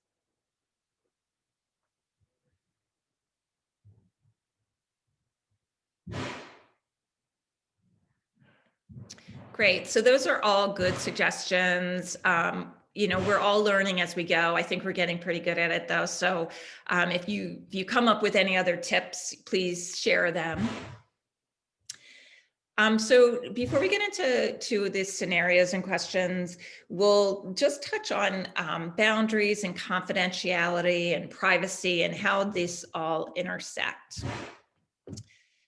Speaker 1: Great. So those are all good suggestions. We're all learning as we go. I think we're getting pretty good at it though. So if you come up with any other tips, please share them. So before we get into the scenarios and questions, we'll just touch on boundaries and confidentiality and privacy and how this all intersect.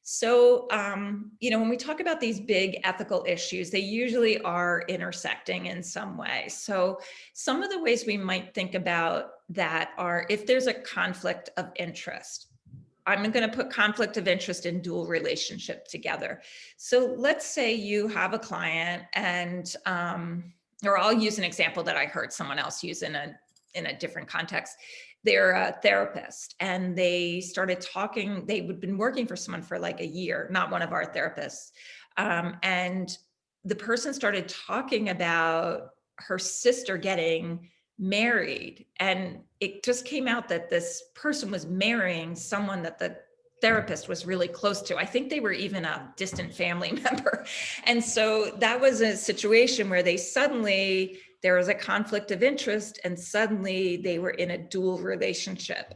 Speaker 1: So, when we talk about these big ethical issues, they usually are intersecting in some way. So some of the ways we might think about that are if there's a conflict of interest. I'm going to put conflict of interest and dual relationship together. So let's say you have a client and, or I'll use an example that I heard someone else use in a different context. They're a therapist and they started talking, they'd been working for someone for like a year, not one of our therapists. And the person started talking about her sister getting married. And it just came out that this person was marrying someone that the therapist was really close to. I think they were even a distant family member. And so that was a situation where there was a conflict of interest and suddenly they were in a dual relationship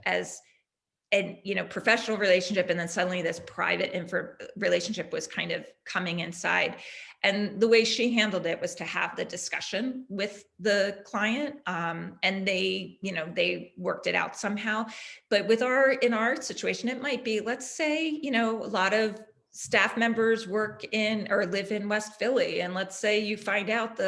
Speaker 1: professional relationship. And then suddenly this private relationship was kind of coming inside. And the way she handled it was to have the discussion with the client. And they worked it out somehow. But in our situation, it might be, let's say, a lot of staff members work in or live in West Philly. And let's say you find out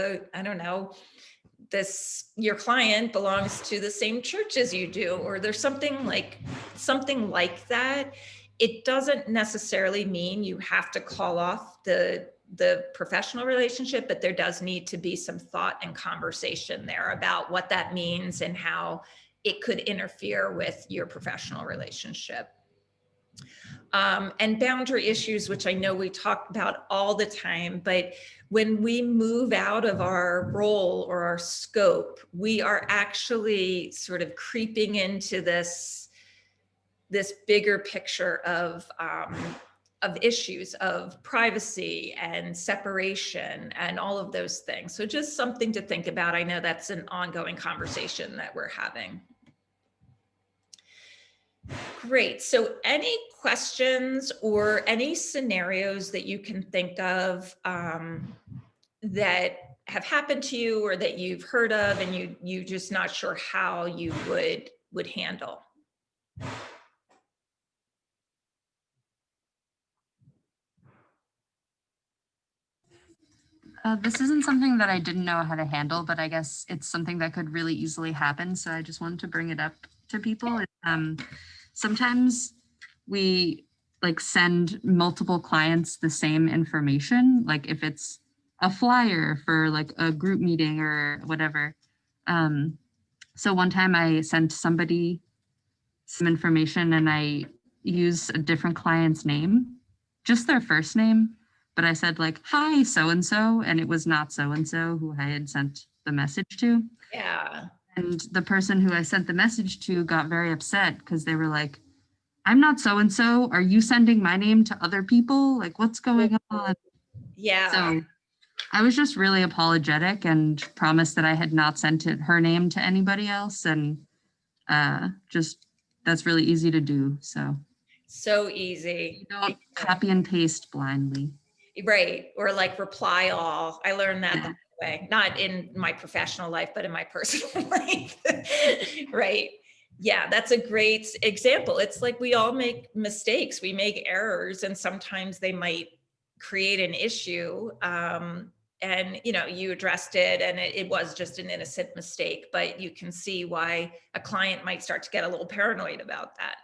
Speaker 1: your client belongs to the same church as you do, or there's something like that. It doesn't necessarily mean you have to call off the professional relationship, but there does need to be some thought and conversation there about what that means and how it could interfere with your professional relationship. And boundary issues, which I know we talk about all the time, but when we move out of our role or our scope, we are actually sort of creeping into this bigger picture of issues of privacy and separation and all of those things. So just something to think about. I know that's an ongoing conversation that we're having. Great. So any questions or any scenarios that you can think of that have happened to you or that you've heard of and you just not sure how you would handle?
Speaker 8: This isn't something that I didn't know how to handle, but I guess it's something that could really easily happen. So I just wanted to bring it up to people. Sometimes we like send multiple clients the same information, like if it's a flyer for like a group meeting or whatever. So one time I sent somebody some information and I used a different client's name, just their first name. But I said like, hi, so-and-so, and it was not so-and-so who I had sent the message to.
Speaker 1: Yeah.
Speaker 8: And the person who I sent the message to got very upset because they were like, I'm not so-and-so. Are you sending my name to other people? Like, what's going on?
Speaker 1: Yeah.
Speaker 8: So I was just really apologetic and promised that I had not sent her name to anybody else. And just that's really easy to do. So
Speaker 1: easy.
Speaker 8: you don't copy and paste blindly.
Speaker 1: Right. Or like reply all. I learned that the hard way, not in my professional life, but in my personal life. Right. Yeah, that's a great example. It's like we all make mistakes, we make errors, and sometimes they might create an issue. And you addressed it, and it was just an innocent mistake, but you can see why a client might start to get a little paranoid about that.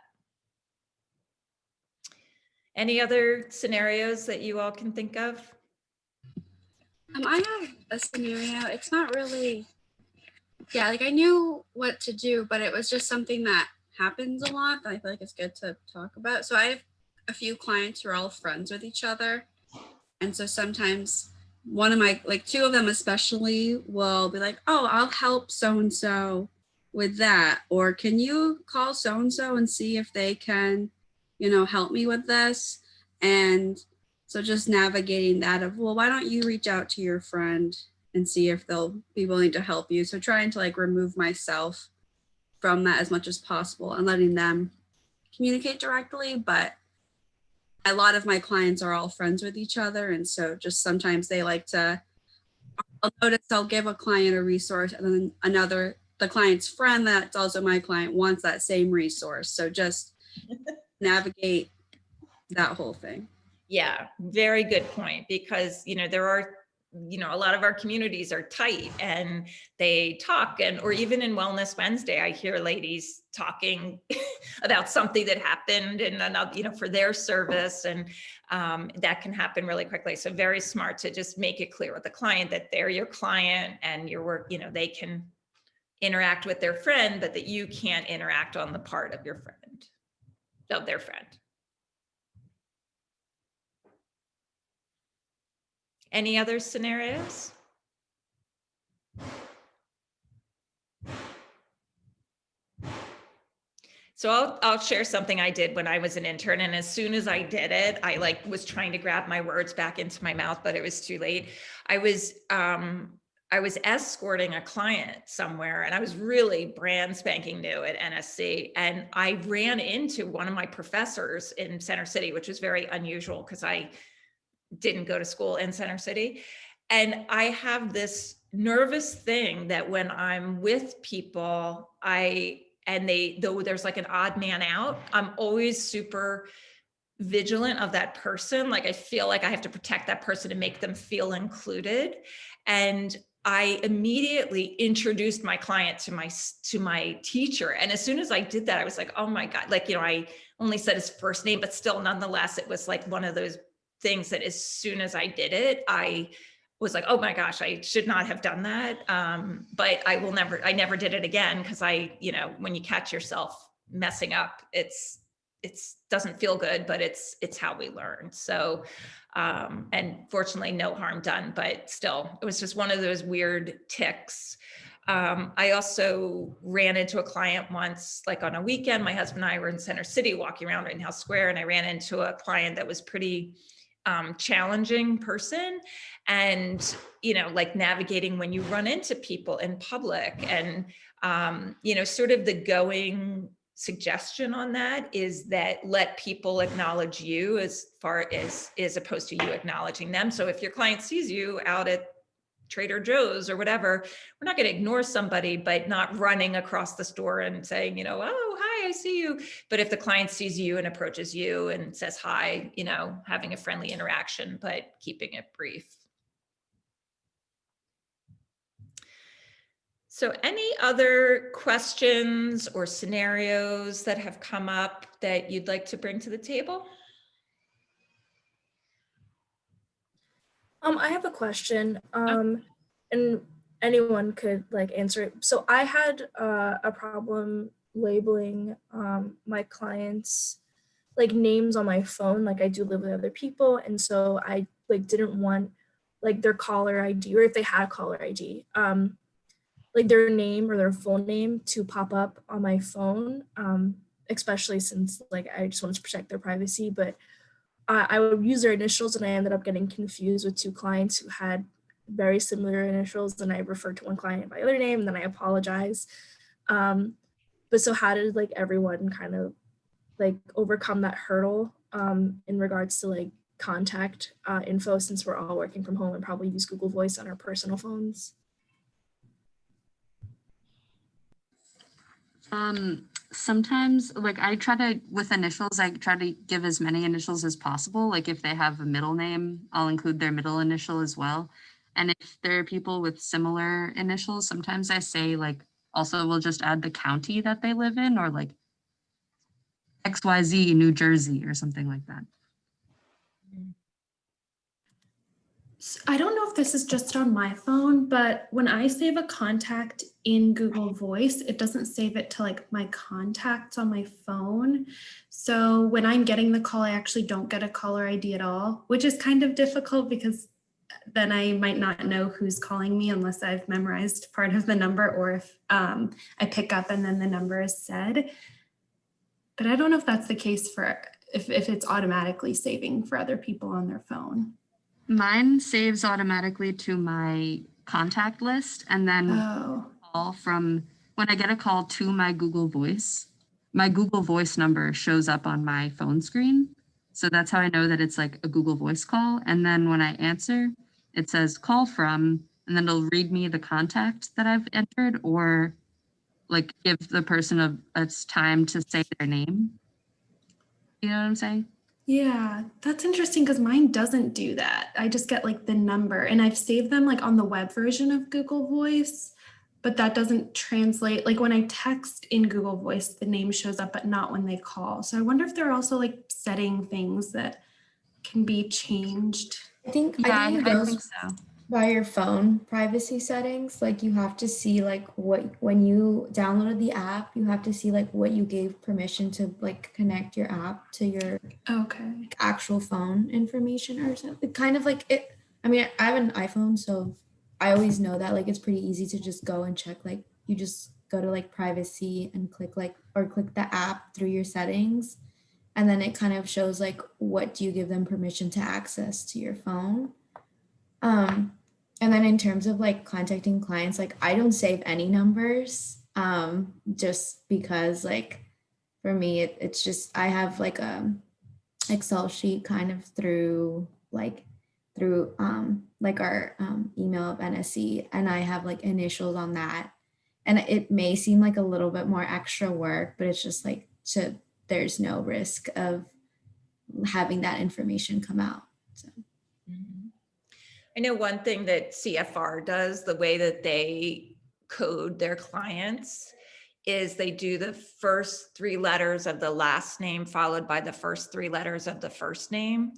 Speaker 1: Any other scenarios that you all can think of?
Speaker 10: I have a scenario. It's not really, like I knew what to do, but it was just something that happens a lot that I feel like it's good to talk about. So I have a few clients who are all friends with each other. And so sometimes one of my, like two of them especially, will be like, oh, I'll help so-and-so with that. Or can you call so-and-so and see if they can, help me with this? And so just navigating that of, well, why don't you reach out to your friend and see if they'll be willing to help you? So trying to like remove myself from that as much as possible and letting them communicate directly. But a lot of my clients are all friends with each other. And so just sometimes they like to, I'll notice I'll give a client a resource and then the client's friend that's also my client wants that same resource. So just navigate that whole thing.
Speaker 1: Yeah, very good point, because there are a lot of our communities are tight and they talk, or even in Wellness Wednesday I hear ladies talking about something that happened and another, for their service, and that can happen really quickly. So very smart to just make it clear with the client that they're your client and your work, they can interact with their friend, but that you can't interact on the part of their friend. Any other scenarios? So I'll share something I did when I was an intern, and as soon as I did it, I was trying to grab my words back into my mouth, but it was too late. I was escorting a client somewhere, and I was really brand spanking new at NSC, and I ran into one of my professors in Center City, which was very unusual because I didn't go to school in Center City. And I have this nervous thing that when I'm with people, though there's like an odd man out, I'm always super vigilant of that person. Like I feel like I have to protect that person and make them feel included. And I immediately introduced my client to my teacher. And as soon as I did that, I was like, oh my God, I only said his first name, but still nonetheless, it was like one of those things that as soon as I did it, I was like, oh my gosh, I should not have done that. But I never did it again, because when you catch yourself messing up, it doesn't feel good, but it's how we learn. So, and fortunately no harm done, but still, it was just one of those weird tics. I also ran into a client once, like on a weekend. My husband and I were in Center City walking around Rittenhouse Square, and I ran into a client that was pretty challenging person, and like navigating when you run into people in public, and sort of the going suggestion on that is that let people acknowledge you as opposed to you acknowledging them. So if your client sees you out at Trader Joe's or whatever, we're not going to ignore somebody, but not running across the store and saying, oh, hi, I see you. But if the client sees you and approaches you and says hi, having a friendly interaction, but keeping it brief. So any other questions or scenarios that have come up that you'd like to bring to the table?
Speaker 7: I have a question, and anyone could answer it. So I had a problem labeling my clients names on my phone. I do live with other people, and so I didn't want their caller ID, or if they had caller ID, their name or their full name to pop up on my phone, especially since I just wanted to protect their privacy. But I would use their initials, and I ended up getting confused with two clients who had very similar initials, and I referred to one client by other name, and then I apologize. But so how did everyone kind of overcome that hurdle in regards to contact info, since we're all working from home and probably use Google Voice on our personal phones?
Speaker 8: Sometimes I try to, with initials, I try to give as many initials as possible. If they have a middle name, I'll include their middle initial as well. And if there are people with similar initials, sometimes I say also we'll just add the county that they live in, or XYZ, New Jersey, or something like that.
Speaker 9: I don't know if this is just on my phone, but when I save a contact in Google Voice, it doesn't save it to my contacts on my phone. So when I'm getting the call, I actually don't get a caller ID at all, which is kind of difficult because then I might not know who's calling me unless I've memorized part of the number, or if I pick up and then the number is said. But I don't know if that's the case for if it's automatically saving for other people on their phone.
Speaker 8: Mine saves automatically to my contact list, and then when I get a call to my Google Voice number shows up on my phone screen. So that's how I know that it's a Google Voice call. And then when I answer, it says call from, and then it'll read me the contact that I've entered, or give the person a time to say their name. You know what I'm saying?
Speaker 9: Yeah, that's interesting because mine doesn't do that. I just get the number, and I've saved them on the web version of Google Voice, but that doesn't translate. When I text in Google Voice, the name shows up, but not when they call. So I wonder if they're also setting things that can be changed.
Speaker 2: I think
Speaker 8: I
Speaker 2: it
Speaker 8: think
Speaker 2: goes
Speaker 8: so.
Speaker 2: by your phone privacy settings. You have to see what, when you downloaded the app, you have to see what you gave permission to connect your app to your actual phone information or something. Kind of it. I mean, I have an iPhone, so I always know that it's pretty easy to just go and check. You just go to privacy and click click the app through your settings, and then it kind of shows what do you give them permission to access to your phone. And then in terms of contacting clients, I don't save any numbers, just because for me, it's just, I have a Excel sheet kind of through our email of NSC, and I have initials on that. And it may seem a little bit more extra work, but it's just there's no risk of having that information come out. So.
Speaker 1: I know one thing that CFR does, the way that they code their clients, is they do the first 3 letters of the last name followed by the first 3 letters of the first name.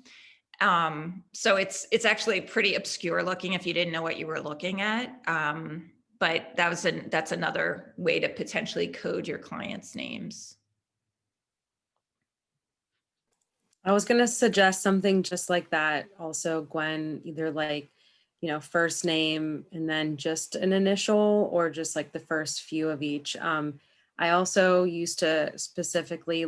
Speaker 1: So it's actually pretty obscure looking if you didn't know what you were looking at. But that's another way to potentially code your clients' names.
Speaker 11: I was going to suggest something just like that also, Gwen, either first name and then just an initial, or just the first few of each. I also used to specifically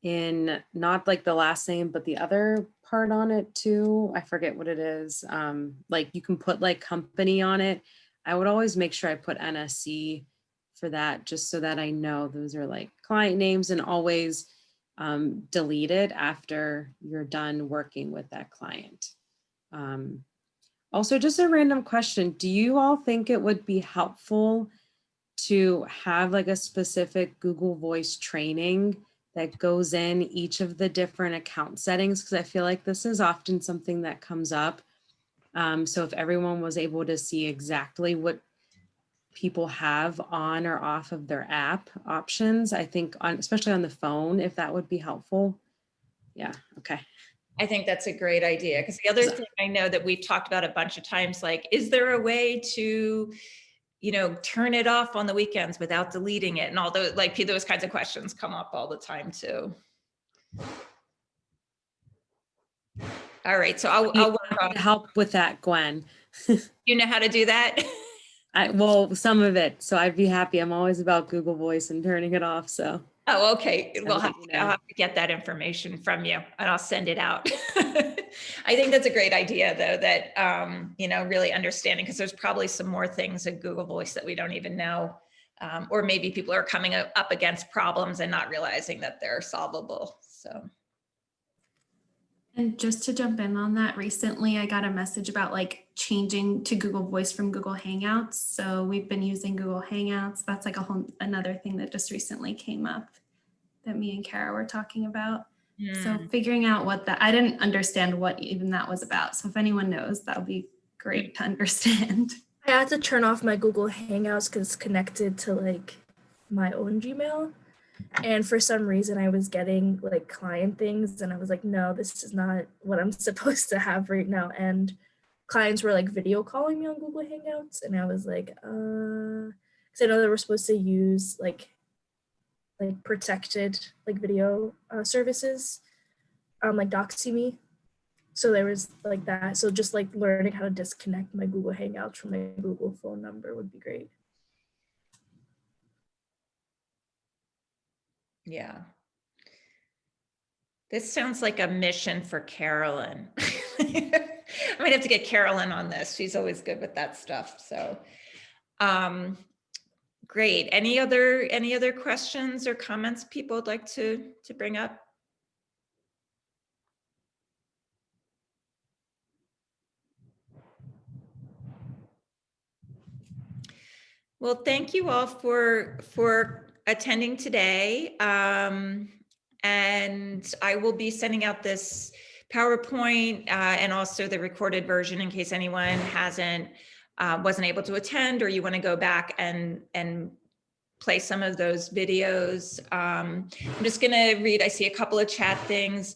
Speaker 11: in not the last name, but the other part on it too. I forget what it is. You can put company on it. I would always make sure I put NSC for that, just so that I know those are like client names, and always delete it after you're done working with that client. Also, just a random question. Do you all think it would be helpful to have like a specific Google Voice training that goes in each of the different account settings? Because I feel like this is often something that comes up. So if everyone was able to see exactly what people have on or off of their app options, I think especially on the phone, if that would be helpful. Yeah, okay.
Speaker 1: I think that's a great idea, because the other thing I know that we've talked about a bunch of times, like, is there a way to, turn it off on the weekends without deleting it? And all those, like, those kinds of questions come up all the time too. All right, so I'll work on
Speaker 11: help with that, Gwen.
Speaker 1: You know how to do that?
Speaker 11: Well, some of it. So I'd be happy. I'm always about Google Voice and turning it off. So.
Speaker 1: Oh, okay.
Speaker 11: I'll
Speaker 1: I'll have to get that information from you, and I'll send it out. I think that's a great idea, though, that, really understanding, because there's probably some more things in Google Voice that we don't even know. Or maybe people are coming up against problems and not realizing that they're solvable. So.
Speaker 9: And just to jump in on that, recently I got a message about like changing to Google Voice from Google Hangouts. So we've been using Google Hangouts. That's like another thing that just recently came up that me and Kara were talking about. So figuring out I didn't understand what even that was about. So if anyone knows, that would be great to understand.
Speaker 7: I had to turn off my Google Hangouts because it's connected to like my own Gmail. And for some reason I was getting like client things, and I was like, no, this is not what I'm supposed to have right now. And clients were like video calling me on Google Hangouts, and I was like, because I know they were supposed to use like protected like video services, like DoxyMe. So there was like that. So just like learning how to disconnect my Google Hangouts from my Google phone number would be great.
Speaker 1: Yeah. This sounds like a mission for Carolyn. I might have to get Carolyn on this. She's always good with that stuff. So, great. Any other questions or comments people would like to bring up? Well, thank you all for attending today. And I will be sending out this PowerPoint and also the recorded version in case anyone wasn't able to attend, or you want to go back and play some of those videos. I'm just going to read, I see a couple of chat things.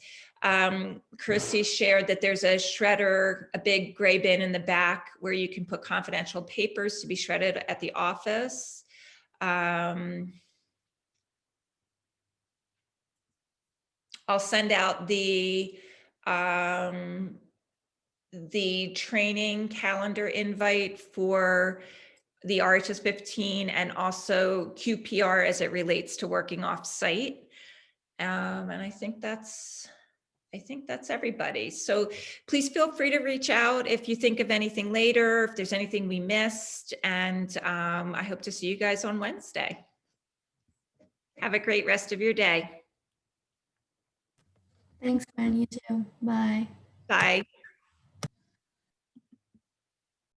Speaker 1: Christy shared that there's a shredder, a big gray bin in the back where you can put confidential papers to be shredded at the office. I'll send out the training calendar invite for the RHS 15 and also QPR as it relates to working off site. And I think that's everybody. So please feel free to reach out if you think of anything later, if there's anything we missed, and I hope to see you guys on Wednesday. Have a great rest of your day.
Speaker 2: Thanks, Gwen. You too. Bye.
Speaker 1: Bye.